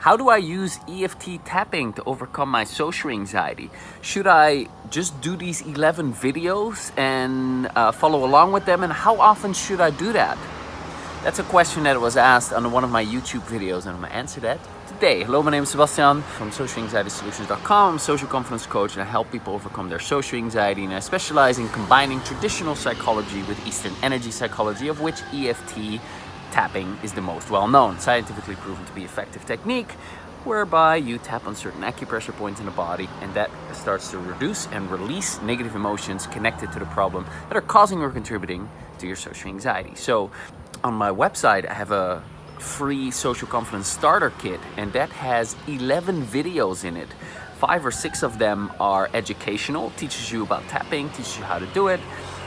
How do I use EFT tapping to overcome my social anxiety? Should I just do these 11 videos and follow along with them? And how often should I do that? That's a question that was asked on one of my YouTube videos, and I'm gonna answer that today. Hello, my name is Sebastian from socialanxietysolutions.com. I'm a social confidence coach and I help people overcome their social anxiety, and I specialize in combining traditional psychology with Eastern energy psychology, of which EFT tapping is the most well-known, scientifically proven to be effective technique whereby you tap on certain acupressure points in the body, and that starts to reduce and release negative emotions connected to the problem that are causing or contributing to your social anxiety. So on my website, I have a free social confidence starter kit, and that has 11 videos in it. 5 or 6 of them are educational, teaches you about tapping, teaches you how to do it.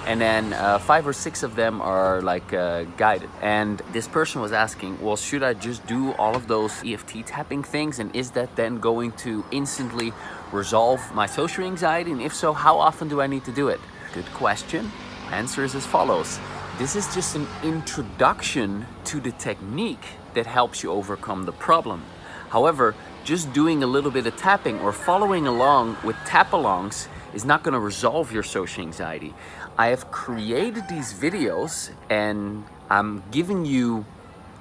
And then 5 or 6 of them are like guided. And this person was asking, well, should I just do all of those EFT tapping things? And is that then going to instantly resolve my social anxiety? And if so, how often do I need to do it? Good question. Answer is as follows. This is just an introduction to the technique that helps you overcome the problem. However, just doing a little bit of tapping or following along with tap-alongs is not going to resolve your social anxiety. I have created these videos and I'm giving you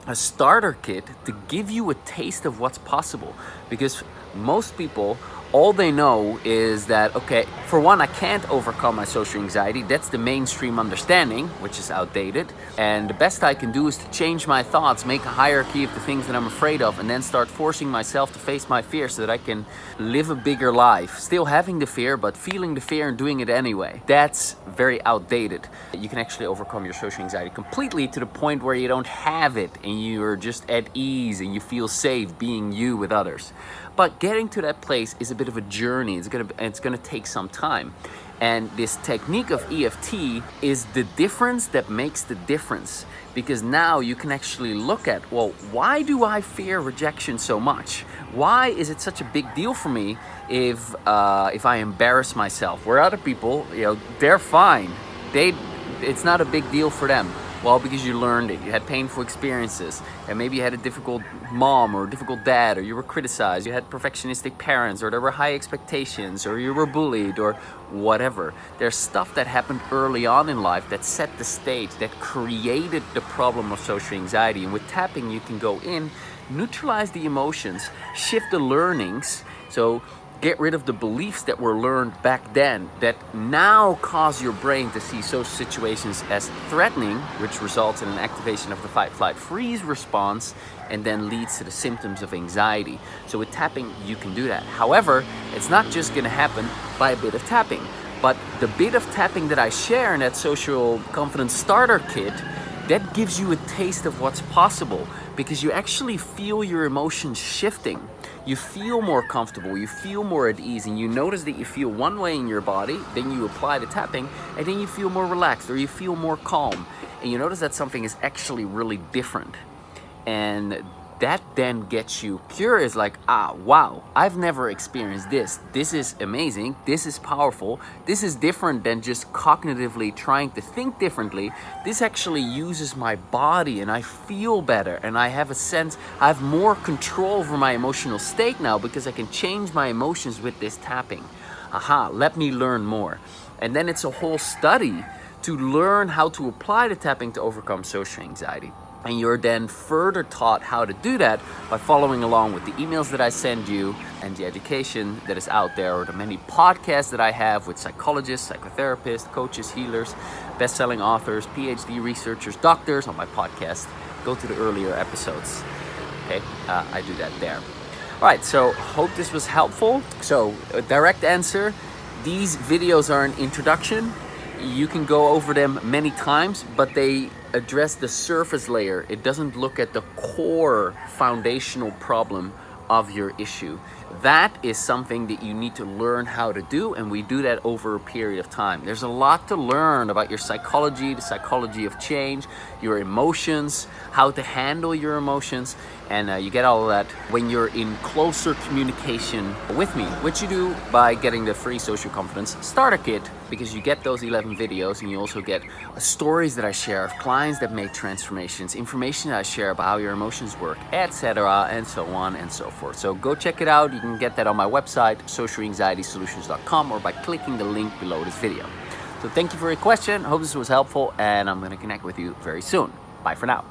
a starter kit to give you a taste of what's possible, because most people, all they know is that, okay, for one, I can't overcome my social anxiety. That's the mainstream understanding, which is outdated. And the best I can do is to change my thoughts, make a hierarchy of the things that I'm afraid of, and then start forcing myself to face my fear so that I can live a bigger life. Still having the fear, but feeling the fear and doing it anyway. That's very outdated. You can actually overcome your social anxiety completely to the point where you don't have it and you're just at ease and you feel safe being you with others. But getting to that place is a bit of a journey. It's gonna take some time. And this technique of EFT is the difference that makes the difference. Because now you can actually look at, well, why do I fear rejection so much? Why is it such a big deal for me if I embarrass myself? Where other people, they're fine. It's not a big deal for them. Well, because you learned it, you had painful experiences, and maybe you had a difficult mom or a difficult dad, or you were criticized, you had perfectionistic parents, or there were high expectations, or you were bullied, or whatever. There's stuff that happened early on in life that set the stage, that created the problem of social anxiety. And with tapping, you can go in, neutralize the emotions, shift the learnings, so get rid of the beliefs that were learned back then that now cause your brain to see social situations as threatening, which results in an activation of the fight, flight, freeze response, and then leads to the symptoms of anxiety. So with tapping, you can do that. However, it's not just gonna happen by a bit of tapping, but the bit of tapping that I share in that social confidence starter kit, that gives you a taste of what's possible, because you actually feel your emotions shifting. You feel more comfortable, you feel more at ease, and you notice that you feel one way in your body, then you apply the tapping, and then you feel more relaxed or you feel more calm. And you notice that something is actually really different. And that then gets you curious, like, wow, I've never experienced this. This is amazing, this is powerful, this is different than just cognitively trying to think differently. This actually uses my body and I feel better, and I have a sense, I have more control over my emotional state now because I can change my emotions with this tapping. Let me learn more. And then it's a whole study to learn how to apply the tapping to overcome social anxiety. And you're then further taught how to do that by following along with the emails that I send you and the education that is out there, or the many podcasts that I have with psychologists, psychotherapists, coaches, healers, best-selling authors, PhD researchers, doctors on my podcast. Go to the earlier episodes. Okay, I do that there. All right, so hope this was helpful. So a direct answer, these videos are an introduction. You can go over them many times, but they address the surface layer. It doesn't look at the core foundational problem of your issue. That is something that you need to learn how to do, and we do that over a period of time. There's a lot to learn about your psychology, the psychology of change, your emotions, how to handle your emotions, and you get all of that when you're in closer communication with me, which you do by getting the free social confidence starter kit because you get those 11 videos and you also get stories that I share of clients that made transformations, information that I share about how your emotions work, etc., and so on and so forth. So go check it out. You can get that on my website, socialanxietysolutions.com, or by clicking the link below this video. So thank you for your question. Hope this was helpful, and I'm going to connect with you very soon. Bye for now.